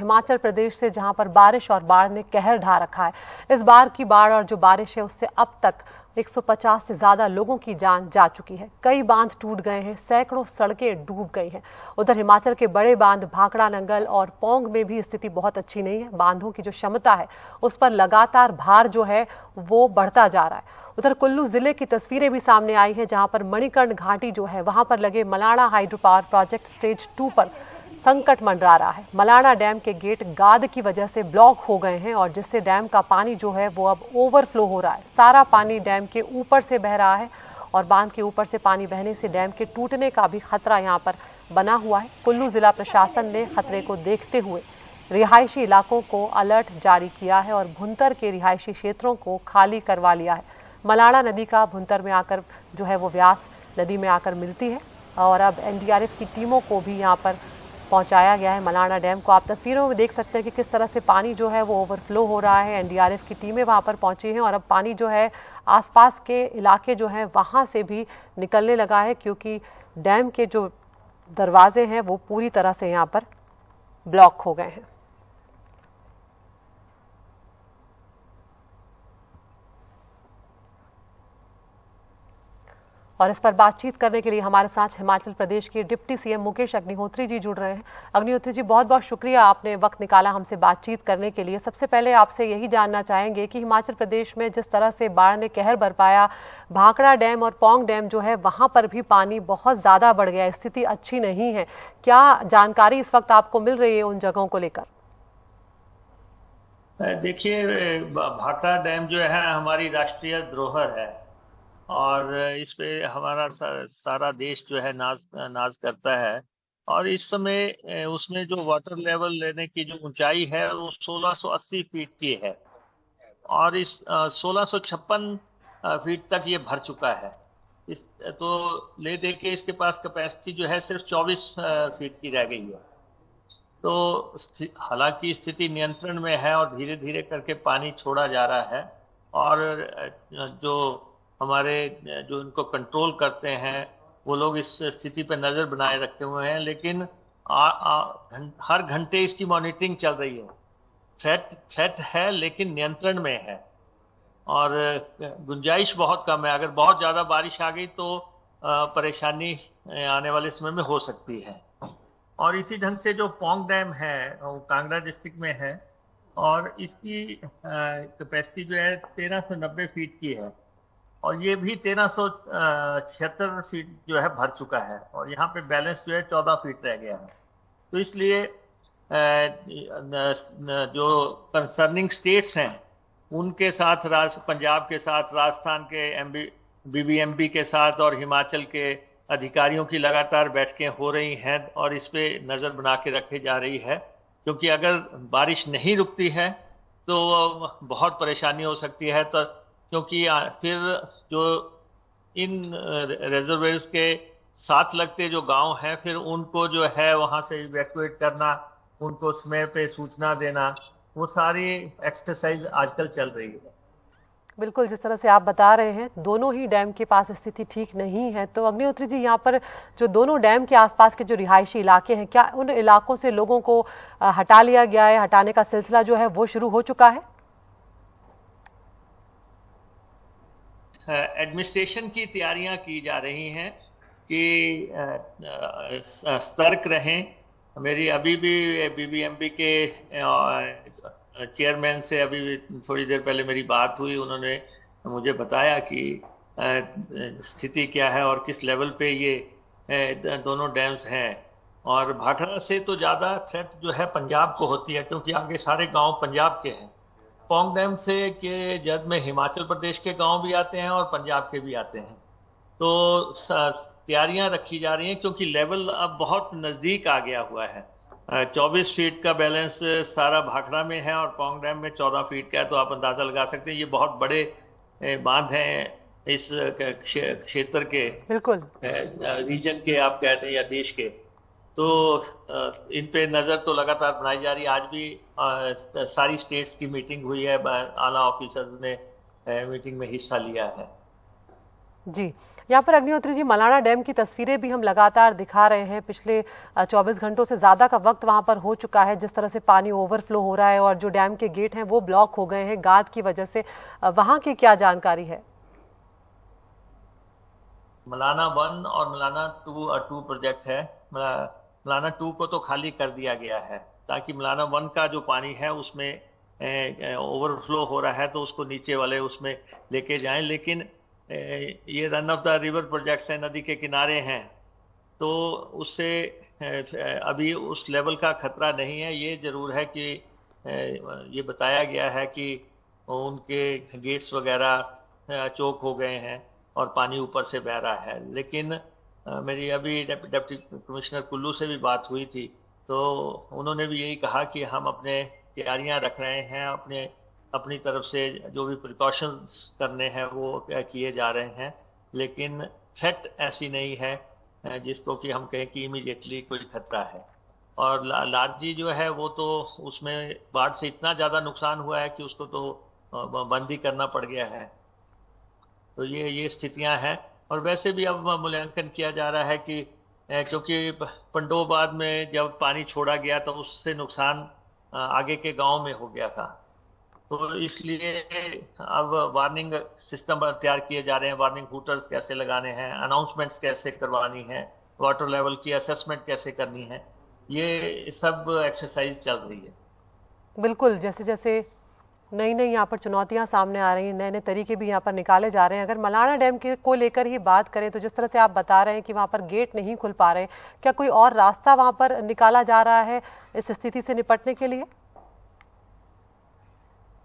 हिमाचल प्रदेश से, जहां पर बारिश और बाढ़ ने कहर ढा रखा है। इस बार की बाढ़ और जो बारिश है उससे अब तक 150 से ज्यादा लोगों की जान जा चुकी है। कई बांध टूट गए हैं, सैकड़ों सड़कें डूब गई हैं। उधर हिमाचल के बड़े बांध भाखड़ा, नंगल और पौंग में भी स्थिति बहुत अच्छी नहीं है। बांधों की जो क्षमता है उस पर लगातार भार जो है वो बढ़ता जा रहा है। उधर कुल्लू जिले की तस्वीरें भी सामने आई हैं, जहां पर मणिकर्ण घाटी जो है वहां पर लगे Malana hydro power project stage 2 पर संकट मंडरा रहा है। मलाणा डैम के गेट गाद की वजह से ब्लॉक हो गए हैं और जिससे डैम का पानी जो है वो अब ओवरफ्लो हो रहा है। सारा पानी डैम के ऊपर से बह रहा है और बांध के ऊपर से पानी बहने से डैम के टूटने का भी खतरा यहाँ पर बना हुआ है। कुल्लू जिला प्रशासन ने खतरे को देखते हुए रिहायशी इलाकों को अलर्ट जारी किया है और भुंतर के रिहायशी क्षेत्रों को खाली करवा लिया है। मलाणा नदी का भुंतर में आकर जो है वो व्यास नदी में आकर मिलती है और अब एनडीआरएफ की टीमों को भी यहाँ पर पहुंचाया गया है। मलाणा डैम को आप तस्वीरों में देख सकते हैं कि किस तरह से पानी जो है वो ओवरफ्लो हो रहा है। एनडीआरएफ की टीमें वहां पर पहुंची हैं और अब पानी जो है आसपास के इलाके जो हैं वहां से भी निकलने लगा है, क्योंकि डैम के जो दरवाजे हैं वो पूरी तरह से यहाँ पर ब्लॉक हो गए हैं। और इस पर बातचीत करने के लिए हमारे साथ हिमाचल प्रदेश के डिप्टी सीएम मुकेश अग्निहोत्री जी जुड़ रहे हैं। अग्निहोत्री जी, बहुत बहुत शुक्रिया, आपने वक्त निकाला हमसे बातचीत करने के लिए। सबसे पहले आपसे यही जानना चाहेंगे कि हिमाचल प्रदेश में जिस तरह से बाढ़ ने कहर बरपाया, भाखड़ा डैम और पौंग डैम जो है वहां पर भी पानी बहुत ज्यादा बढ़ गया, स्थिति अच्छी नहीं है। क्या जानकारी इस वक्त आपको मिल रही है उन जगहों को लेकर? देखिए, भाखड़ा डैम जो है हमारी राष्ट्रीय धरोहर है और इस पे हमारा सारा देश जो है नाज करता है। और इस समय उसमें जो वाटर लेवल लेने की जो ऊंचाई है वो 1680 फीट की है और इस 1656 फीट तक ये भर चुका है। इस तो ले दे के इसके पास कैपेसिटी जो है सिर्फ 24 फीट की रह गई है। तो हालांकि स्थिति नियंत्रण में है और धीरे धीरे करके पानी छोड़ा जा रहा है और जो हमारे जो इनको कंट्रोल करते हैं वो लोग इस स्थिति पर नजर बनाए रखे हुए हैं, लेकिन हर घंटे इसकी मॉनिटरिंग चल रही है। थ्रेट है लेकिन नियंत्रण में है और गुंजाइश बहुत कम है। अगर बहुत ज्यादा बारिश आ गई तो परेशानी आने वाले समय में हो सकती है। और इसी ढंग से जो पौंग डैम है वो कांगड़ा डिस्ट्रिक्ट में है और इसकी कैपेसिटी जो है 1390 फीट की है और ये भी 1376 फीट जो है भर चुका है और यहाँ पे बैलेंस जो है 14 फीट रह गया है। तो इसलिए जो कंसर्निंग स्टेट्स हैं उनके साथ पंजाब के साथ, राजस्थान के बीबीएमबी के साथ और हिमाचल के अधिकारियों की लगातार बैठकें हो रही हैं और इस पे नजर बना के रखी जा रही है, क्योंकि अगर बारिश नहीं रुकती है तो बहुत परेशानी हो सकती है। तो क्योंकि फिर जो इन रिजर्वेयर्स के साथ लगते जो गांव हैं फिर उनको जो है वहां से इवैक्यूएट करना, उनको समय पे सूचना देना, वो सारी एक्सरसाइज आजकल चल रही है। बिल्कुल, जिस तरह से आप बता रहे हैं दोनों ही डैम के पास स्थिति ठीक नहीं है। तो अग्निहोत्री जी, यहाँ पर जो दोनों डैम के आसपास के जो रिहायशी इलाके हैं, क्या उन इलाकों से लोगों को हटा लिया गया है? हटाने का सिलसिला जो है वो शुरू हो चुका है? एडमिनिस्ट्रेशन की तैयारियां की जा रही हैं कि सतर्क रहें। मेरी अभी भी बीबीएमबी के चेयरमैन से अभी थोड़ी देर पहले मेरी बात हुई, उन्होंने मुझे बताया कि स्थिति क्या है और किस लेवल पे ये दोनों डैम्स हैं। और भाखड़ा से तो ज़्यादा थ्रेट जो है पंजाब को होती है, क्योंकि आगे सारे गांव पंजाब के हैं। पौंग डैम से के जद में हिमाचल प्रदेश के गांव भी आते हैं और पंजाब के भी आते हैं। तो तैयारियां रखी जा रही हैं क्योंकि लेवल अब बहुत नज़दीक आ गया हुआ है। 24 फीट का बैलेंस सारा भाखड़ा में है और पौंग डैम में 14 फीट का है। तो आप अंदाजा लगा सकते हैं ये बहुत बड़े बांध हैं इस क्षेत्र के, बिल्कुल रीजन के आप कहते हैं या देश के। तो इन पे नजर तो लगातार बनाई जा रही है। आज भी सारी स्टेट्स की मीटिंग हुई है, आला ऑफिसर्स ने मीटिंग में हिस्सा लिया है। जी, यहाँ पर अग्निहोत्री जी, मलाना डैम की तस्वीरें भी हम लगातार दिखा रहे हैं। पिछले 24 घंटों से ज्यादा का वक्त वहां पर हो चुका है। जिस तरह से पानी ओवरफ्लो हो रहा है और जो डैम के गेट हैं वो ब्लॉक हो गए हैं गाद की वजह से, वहां की क्या जानकारी है? मलाना 1 और मलाना 2 प्रोजेक्ट है। मलाना 2 को तो खाली कर दिया गया है ताकि मलाना 1 का जो पानी है उसमें ओवरफ्लो हो रहा है तो उसको नीचे वाले उसमें लेके जाएं। लेकिन ये run of the river projects हैं, नदी के किनारे हैं, तो उससे अभी उस लेवल का खतरा नहीं है। ये जरूर है कि ये बताया गया है कि उनके गेट्स वगैरह चोक हो गए हैं और पानी ऊपर से बह रहा है। लेकिन मेरी अभी डिप्टी कमिश्नर कुल्लू से भी बात हुई थी, तो उन्होंने भी यही कहा कि हम अपने तैयारियां रख रहे हैं, अपनी तरफ से जो भी प्रिकॉशंस करने हैं वो किए जा रहे हैं। लेकिन थ्रेट ऐसी नहीं है जिसको कि हम कहें कि इमीडिएटली कोई खतरा है। और लारजी जो है वो तो उसमें बाढ़ से इतना ज़्यादा नुकसान हुआ है कि उसको तो बंद ही करना पड़ गया है। तो ये स्थितियां हैं। और वैसे भी अब मूल्यांकन किया जा रहा है कि क्योंकि पंडोबाद में जब पानी छोड़ा गया तो उससे नुकसान आगे के गांव में हो गया था, तो इसलिए अब वार्निंग सिस्टम तैयार किए जा रहे हैं। वार्निंग हूटर्स कैसे लगाने हैं, अनाउंसमेंट्स कैसे करवानी है, वाटर लेवल की असेसमेंट कैसे करनी है, ये सब एक्सरसाइज चल रही है। बिल्कुल, जैसे जैसे नई नई यहाँ पर चुनौतियां सामने आ रही हैं, नए नए तरीके भी यहाँ पर निकाले जा रहे हैं। अगर मलाना डैम के को लेकर ही बात करें तो जिस तरह से आप बता रहे हैं कि वहाँ पर गेट नहीं खुल पा रहे, क्या कोई और रास्ता वहाँ पर निकाला जा रहा है इस स्थिति से निपटने के लिए?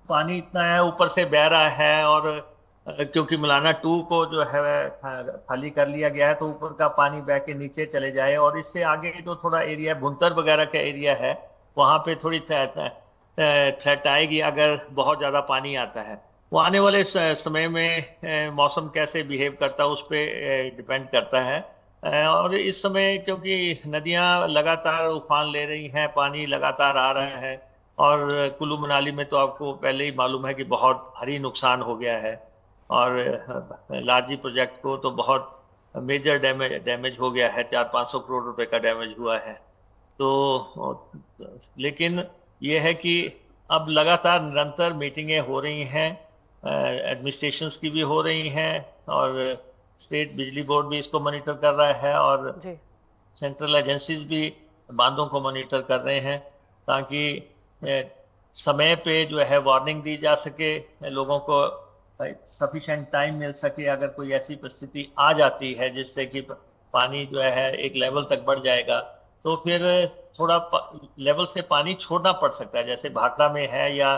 पानी इतना है, ऊपर से बह रहा है, और क्योंकि मलाना 2 को जो है खाली कर लिया गया है तो ऊपर का पानी बह के नीचे चले जाए। और इससे आगे जो थोड़ा एरिया भुंतर वगैरह का एरिया है वहाँ पे थोड़ी थ्रेट आएगी अगर बहुत ज़्यादा पानी आता है। वो आने वाले समय में मौसम कैसे बिहेव करता है उस पर डिपेंड करता है। और इस समय क्योंकि नदियाँ लगातार उफान ले रही हैं, पानी लगातार आ रहा है, और कुल्लू मनाली में तो आपको पहले ही मालूम है कि बहुत भारी नुकसान हो गया है, और लारजी प्रोजेक्ट को तो बहुत मेजर डैमेज हो गया है, 400-500 करोड़ रुपए का डैमेज हुआ है। तो लेकिन ये है कि अब लगातार निरंतर मीटिंगें हो रही हैं, एडमिनिस्ट्रेशंस की भी हो रही हैं, और स्टेट बिजली बोर्ड भी इसको मॉनिटर कर रहा है, और सेंट्रल एजेंसीज भी बांधों को मॉनिटर कर रहे हैं ताकि समय पे जो है वार्निंग दी जा सके, लोगों को सफिशिएंट टाइम मिल सके। अगर कोई ऐसी परिस्थिति आ जाती है जिससे कि पानी जो है एक लेवल तक बढ़ जाएगा तो फिर थोड़ा लेवल से पानी छोड़ना पड़ सकता है, जैसे भाखड़ा में है या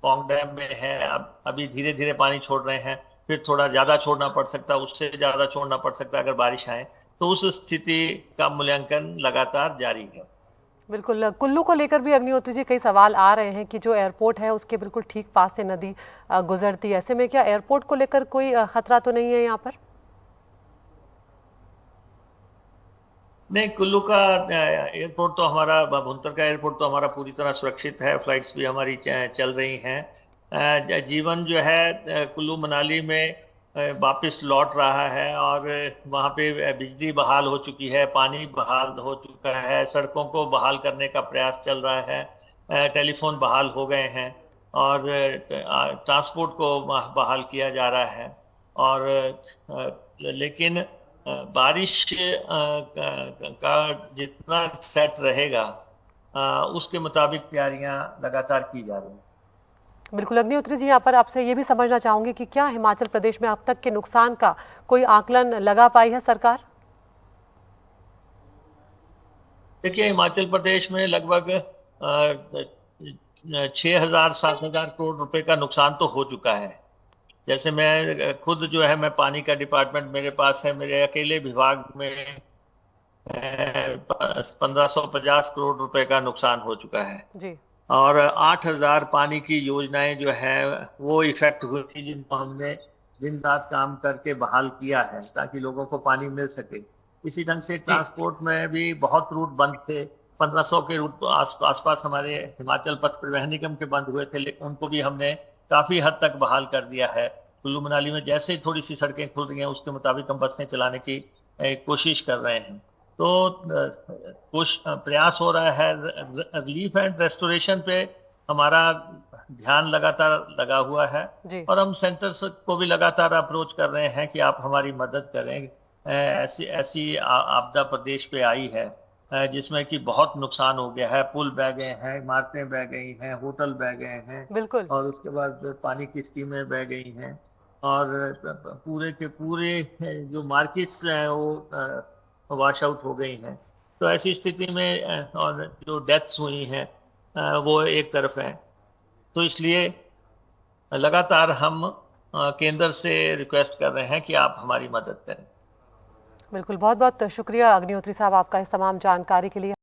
पौंग डैम में है। अब अभी धीरे धीरे पानी छोड़ रहे हैं, फिर थोड़ा ज्यादा छोड़ना पड़ सकता है, उससे ज्यादा छोड़ना पड़ सकता है अगर बारिश आए। तो उस स्थिति का मूल्यांकन लगातार जारी है। बिल्कुल, कुल्लू को लेकर भी अग्निहोत्री जी कई सवाल आ रहे हैं कि जो एयरपोर्ट है उसके बिल्कुल ठीक पास से नदी गुजरती है। ऐसे में क्या एयरपोर्ट को लेकर कोई खतरा तो नहीं है यहाँ पर? नहीं, कुल्लू का एयरपोर्ट तो हमारा, भुंतर का एयरपोर्ट तो हमारा पूरी तरह सुरक्षित है। फ्लाइट्स भी हमारी चल रही हैं। जीवन जो है कुल्लू मनाली में वापस लौट रहा है, और वहाँ पे बिजली बहाल हो चुकी है, पानी बहाल हो चुका है, सड़कों को बहाल करने का प्रयास चल रहा है, टेलीफोन बहाल हो गए हैं, और ट्रांसपोर्ट को बहाल किया जा रहा है। और लेकिन बारिश का जितना सेट रहेगा उसके मुताबिक तैयारियां लगातार की जा रही हैं। बिल्कुल अग्निहोत्री जी, यहाँ पर आपसे ये भी समझना चाहूंगी कि क्या हिमाचल प्रदेश में अब तक के नुकसान का कोई आकलन लगा पाई है सरकार? देखिए, हिमाचल प्रदेश में लगभग 6,000-7,000 करोड़ रुपए का नुकसान तो हो चुका है। जैसे मैं खुद जो है, मैं पानी का डिपार्टमेंट मेरे पास है, मेरे अकेले विभाग में 1550 करोड़ रुपए का नुकसान हो चुका है जी। और 8,000 पानी की योजनाएं जो है वो इफेक्ट हुई थी, जिनको हमने दिन रात काम करके बहाल किया है ताकि लोगों को पानी मिल सके। इसी ढंग से ट्रांसपोर्ट में भी बहुत रूट बंद थे, 1500 के रूट आसपास हमारे हिमाचल पथ परिवहन निगम के बंद हुए थे, लेकिन उनको भी हमने काफी हद तक बहाल कर दिया है। कुल्लू मनाली में जैसे ही थोड़ी सी सड़कें खुल रही हैं उसके मुताबिक हम बसें चलाने की कोशिश कर रहे हैं। तो प्रयास हो रहा है। रिलीफ एंड रेस्टोरेशन पे हमारा ध्यान लगातार लगा हुआ है और हम सेंटर्स को भी लगातार अप्रोच कर रहे हैं कि आप हमारी मदद करें। ऐसी आपदा प्रदेश पे आई है जिसमें कि बहुत नुकसान हो गया है। पुल बह गए हैं, इमारतें बह गई हैं, होटल बह गए हैं, बिल्कुल। और उसके बाद पानी की स्कीमें बह गई हैं और पूरे के पूरे जो मार्केट्स हैं वो वॉश आउट हो गई हैं। तो ऐसी स्थिति में और जो डेथ्स हुई हैं वो एक तरफ है। तो इसलिए लगातार हम केंद्र से रिक्वेस्ट कर रहे हैं कि आप हमारी मदद करें। बिल्कुल, बहुत बहुत शुक्रिया अग्निहोत्री साहब आपका इस तमाम जानकारी के लिए।